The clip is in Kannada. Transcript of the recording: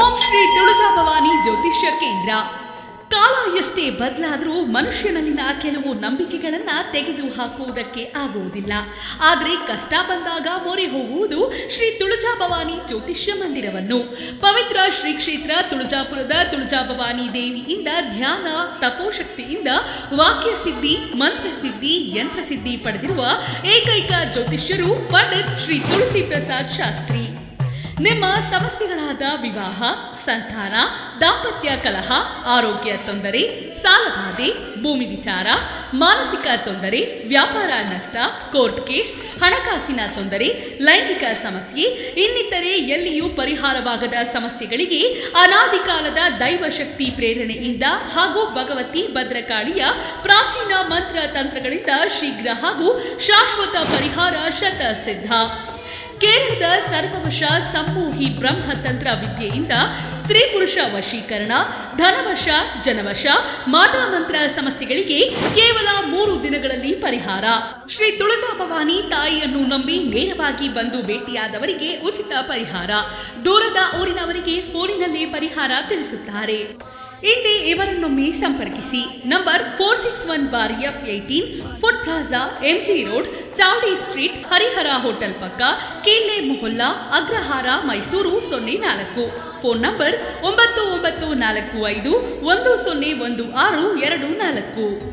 ಓಂ ಶ್ರೀ ತುಳಜಾಭವಾನಿ ಜ್ಯೋತಿಷ್ಯ ಕೇಂದ್ರ. ಕಾಲ ಎಷ್ಟೇ ಬದಲಾದರೂ ಮನುಷ್ಯನಲ್ಲಿನ ಕೆಲವು ನಂಬಿಕೆಗಳನ್ನ ತೆಗೆದು ಹಾಕುವುದಕ್ಕೆ ಆಗುವುದಿಲ್ಲ. ಆದರೆ ಕಷ್ಟ ಬಂದಾಗ ಮೊರೆ ಹೋಗುವುದು ಶ್ರೀ ತುಳಜಾಭವಾನಿ ಜ್ಯೋತಿಷ್ಯ ಮಂದಿರವನ್ನು. ಪವಿತ್ರ ಶ್ರೀ ಕ್ಷೇತ್ರ ತುಳಜಾಪುರದ ತುಳಜಾಭವಾನಿ ದೇವಿಯಿಂದ ಧ್ಯಾನ ತಪೋಶಕ್ತಿಯಿಂದ ವಾಕ್ಯ ಸಿದ್ಧಿ, ಮಂತ್ರಸಿದ್ಧಿ, ಯಂತ್ರಸಿದ್ಧಿ ಪಡೆದಿರುವ ಏಕೈಕ ಜ್ಯೋತಿಷ್ಯರು ಪಂಡಿತ್ ಶ್ರೀ ತುಳಸಿ ಪ್ರಸಾದ್ ಶಾಸ್ತ್ರಿ. ನಿಮ್ಮ ಸಮಸ್ಯೆಗಳಾದ ವಿವಾಹ, ಸಂತಾನ, ದಾಂಪತ್ಯ ಕಲಹ, ಆರೋಗ್ಯ ತೊಂದರೆ, ಸಾಲಬಾಧೆ, ಭೂಮಿ ವಿಚಾರ, ಮಾನಸಿಕ ತೊಂದರೆ, ವ್ಯಾಪಾರ ನಷ್ಟ, ಕೋರ್ಟ್ ಕೇಸ್, ಹಣಕಾಸಿನ ತೊಂದರೆ, ಲೈಂಗಿಕ ಸಮಸ್ಯೆ, ಇನ್ನಿತರೆ ಎಲ್ಲಿಯೂ ಪರಿಹಾರವಾಗದ ಸಮಸ್ಯೆಗಳಿಗೆ ಅನಾದಿ ಕಾಲದ ದೈವಶಕ್ತಿ ಪ್ರೇರಣೆಯಿಂದ ಹಾಗೂ ಭಗವತಿ ಭದ್ರಕಾಳಿಯ ಪ್ರಾಚೀನ ಮಂತ್ರ ತಂತ್ರಗಳಿಂದ ಶೀಘ್ರ ಹಾಗೂ ಶಾಶ್ವತ ಪರಿಹಾರ ಶತಸಿದ್ಧ. ಕೇರಳದ ಸರ್ವವಶ ಸಂಮೋಹಿ ಬ್ರಹ್ಮತಂತ್ರ ವಿದ್ಯೆಯಿಂದ ಸ್ತ್ರೀ ಪುರುಷ ವಶೀಕರಣ, ಧನವಶ, ಜನವಶ, ಮಾಟಮಂತ್ರ ಸಮಸ್ಯೆಗಳಿಗೆ ಕೇವಲ 3 ದಿನಗಳಲ್ಲಿ ಪರಿಹಾರ. ಶ್ರೀ ತುಳಜಾಭವಾನಿ ತಾಯಿಯನ್ನು ನಂಬಿ ನೇರವಾಗಿ ಬಂದು ಭೇಟಿಯಾದವರಿಗೆ ಉಚಿತ ಪರಿಹಾರ. ದೂರದ ಊರಿನವರಿಗೆ ಫೋನಿನಲ್ಲೇ ಪರಿಹಾರ ತಿಳಿಸುತ್ತಾರೆ. ಹಿಂದೆ ಇವರನ್ನೊಮ್ಮೆ ಸಂಪರ್ಕಿಸಿ. Number 461/F18, food plaza, MG road, Chavadi street, Harihara hotel ಪಕ್ಕ, ಕೇಲೆ ಮೊಹಲ್ಲಾ, ಅಗ್ರಹಾರ, ಮೈಸೂರು 04. Phone number 9945101624.